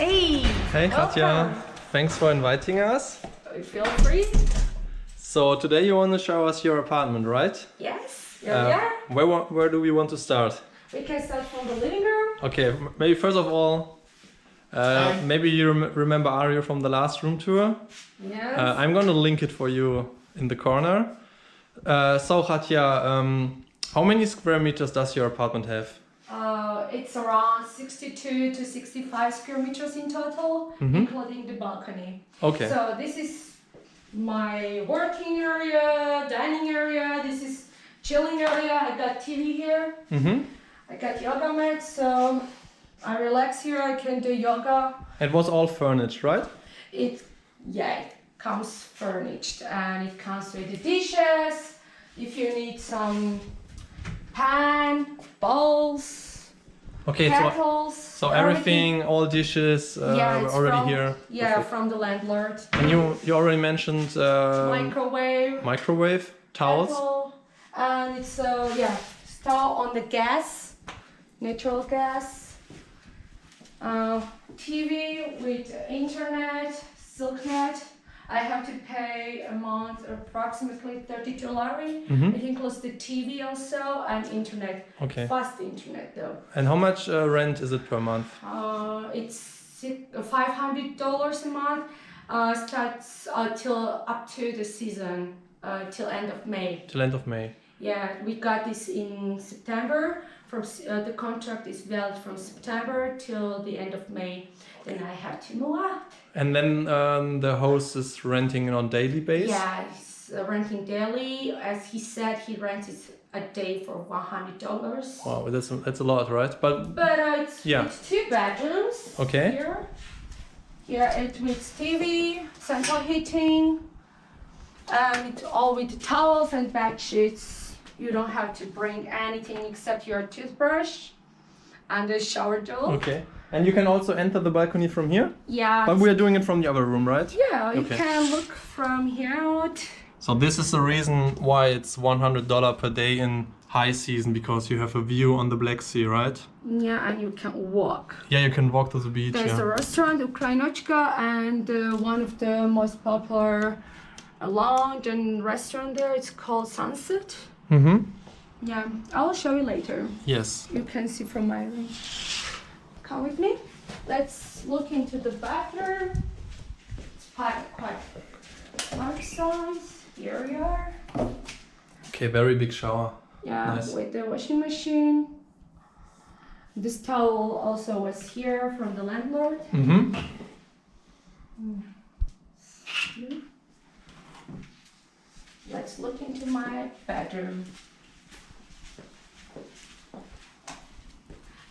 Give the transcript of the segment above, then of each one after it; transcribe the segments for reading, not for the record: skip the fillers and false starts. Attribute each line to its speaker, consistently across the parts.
Speaker 1: Hey!
Speaker 2: Hey Katja,
Speaker 1: welcome.
Speaker 2: thanks for inviting us.
Speaker 1: Feel free.
Speaker 2: So today you want to show us your apartment, right?
Speaker 1: Yes, here we are.
Speaker 2: Where do we want to start?
Speaker 1: We can start from the living room.
Speaker 2: Okay, maybe first of all, maybe you remember Ario from the last room tour?
Speaker 1: Yes.
Speaker 2: I'm gonna link it for you in the corner. So Katja, how many square meters does your apartment have?
Speaker 1: It's around 62 to 65 square meters in total, including the balcony.
Speaker 2: Okay.
Speaker 1: So this is my working area, dining area. This is chilling area. I got TV here. I got yoga mat, so I relax here. I can do yoga.
Speaker 2: It was all furnished, right?
Speaker 1: It comes furnished, and it comes with the dishes. If you need some pan, bowls.
Speaker 2: Okay,
Speaker 1: kettles,
Speaker 2: so everything, all dishes
Speaker 1: yeah,
Speaker 2: were already here.
Speaker 1: Yeah,
Speaker 2: Perfect.
Speaker 1: from the landlord.
Speaker 2: And you already mentioned
Speaker 1: microwave,
Speaker 2: towels.
Speaker 1: kettle, and it's stove on the gas, natural gas. TV with internet, Silknet. I have to pay a month approximately 32 lari. It includes the TV also and internet.
Speaker 2: Okay.
Speaker 1: Fast internet though.
Speaker 2: And how much rent is it per month?
Speaker 1: It's $500 a month. Starts till up to the season, till end of May.
Speaker 2: Till end of May.
Speaker 1: Yeah, we got this in September. From the contract is valid from September till the end of May. Then I have to move out.
Speaker 2: And then the host is renting it on daily basis?
Speaker 1: Yeah, he's renting daily. As he said, he rents a day for $100.
Speaker 2: Wow, that's a lot, right? But
Speaker 1: it's 2 bedrooms.
Speaker 2: Okay.
Speaker 1: Here it with TV, central heating, and all with towels and bed sheets. You don't have to bring anything except your toothbrush and a shower gel.
Speaker 2: Okay. And you can also enter the balcony from here?
Speaker 1: Yeah.
Speaker 2: But we are doing it from the other room, right?
Speaker 1: Yeah, you can look from here out.
Speaker 2: So this is the reason why it's $100 per day in high season, because you have a view on the Black Sea, right?
Speaker 1: Yeah, and you can walk.
Speaker 2: Yeah, you can walk to the beach.
Speaker 1: There's a restaurant, Ukrainochka, and one of the most popular lounge and restaurant there, it's called Sunset. Yeah, I'll show you later.
Speaker 2: Yes.
Speaker 1: You can see from my room. Come with me. Let's look into the bathroom. It's quite large size. Here we are.
Speaker 2: Okay, very big shower.
Speaker 1: Yeah,
Speaker 2: nice.
Speaker 1: With the washing machine. This towel also was here from the landlord. Let's look into my bedroom.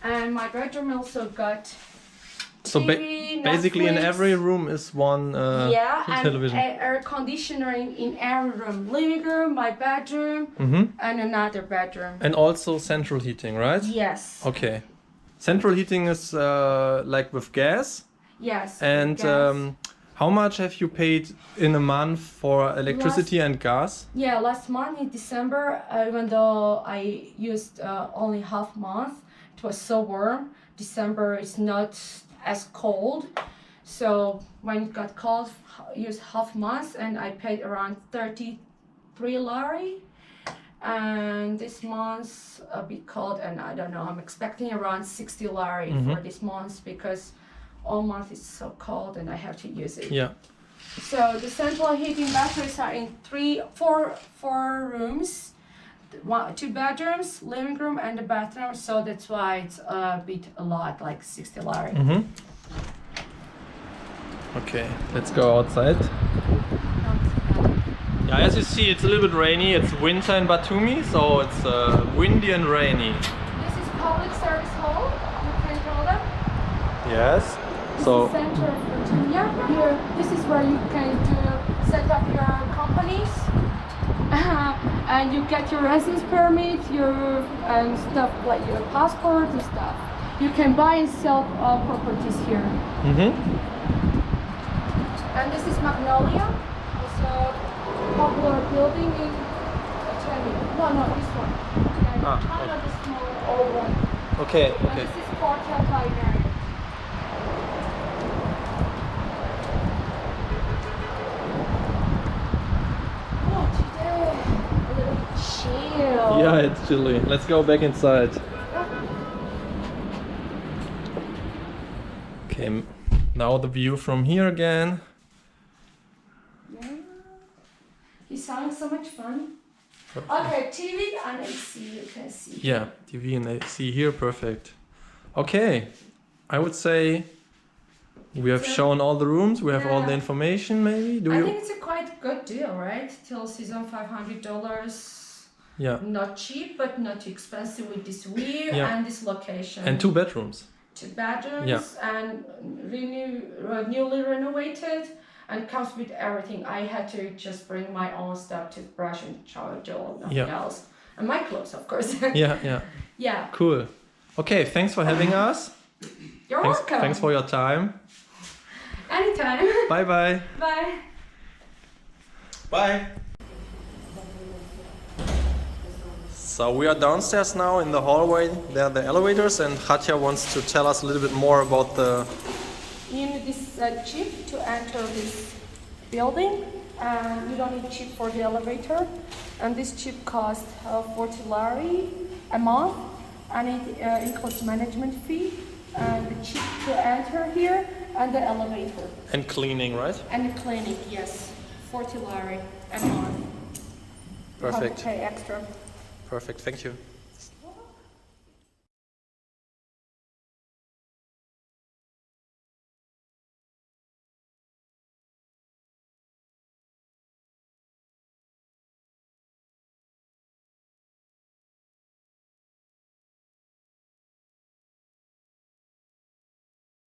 Speaker 1: And my bedroom also got TV,
Speaker 2: basically in
Speaker 1: Netflix.
Speaker 2: every room is one television.
Speaker 1: And air conditioner in every room. Living room, my bedroom, and another bedroom.
Speaker 2: And also central heating, right?
Speaker 1: Yes.
Speaker 2: Okay. Central heating is like with gas.
Speaker 1: Yes.
Speaker 2: And
Speaker 1: gas.
Speaker 2: how much have you paid in a month for electricity and gas?
Speaker 1: Yeah, last month in December, even though I used only half month, it was so warm. December is not as cold, so when it got cold, I used half month, and I paid around 33 lari. And this month a bit cold, and I don't know, I'm expecting around 60 lari for this month, because all month is so cold and I have to use it.
Speaker 2: Yeah.
Speaker 1: So the central heating batteries are in four rooms, 2 bedrooms, living room, and the bathroom. So that's why it's a lot, like 60 lari.
Speaker 2: Okay, let's go outside. Yeah, as you see, it's a little bit rainy. It's winter in Batumi, so it's windy and rainy.
Speaker 1: This is public service hall. You can go there.
Speaker 2: Yes.
Speaker 1: This
Speaker 2: So.
Speaker 1: is center of Virginia. Here, this is where you can set up your companies, and you get your residence permit, and stuff like your passport and stuff. You can buy and sell properties here. And this is Magnolia, also popular building in China. No, this one. Kind of the small old one.
Speaker 2: Okay.
Speaker 1: And this is Porta Binary.
Speaker 2: it's chilly. Let's go back inside. Okay, now the view from here again.
Speaker 1: Yeah. He's having so much fun. Okay, TV and AC, you can see.
Speaker 2: Yeah, TV and AC here, perfect. Okay, I would say we have
Speaker 1: So-
Speaker 2: shown all the rooms. We have all the
Speaker 1: Yeah.
Speaker 2: information. Maybe do
Speaker 1: I
Speaker 2: you?
Speaker 1: think it's a quite good deal, right? Till season $500.
Speaker 2: Yeah,
Speaker 1: Not cheap, but not too expensive with this view
Speaker 2: Yeah.
Speaker 1: and this location.
Speaker 2: and 2 bedrooms.
Speaker 1: 2 bedrooms
Speaker 2: Yeah.
Speaker 1: and newly renovated and comes with everything. I had to just bring my own stuff, toothbrush and shower gel, nothing
Speaker 2: Yeah.
Speaker 1: else. And my clothes, of course.
Speaker 2: Yeah,
Speaker 1: Yeah,
Speaker 2: cool. Okay, thanks for having us.
Speaker 1: you're
Speaker 2: Thanks,
Speaker 1: welcome.
Speaker 2: thanks for your time.
Speaker 1: Anytime.
Speaker 2: Bye bye.
Speaker 1: Bye.
Speaker 2: Bye. So we are downstairs now in the hallway. There are the elevators, and Katja wants to tell us a little bit more about the.
Speaker 1: You need this chip to enter this building, and you don't need chip for the elevator. And this chip costs 40 lari a month, and it includes management fee, and the chip to enter here, and the elevator,
Speaker 2: And cleaning, right?
Speaker 1: and the clinic. Yes, 40 lari a month. You have to
Speaker 2: Perfect.
Speaker 1: pay extra.
Speaker 2: Perfect. Thank you.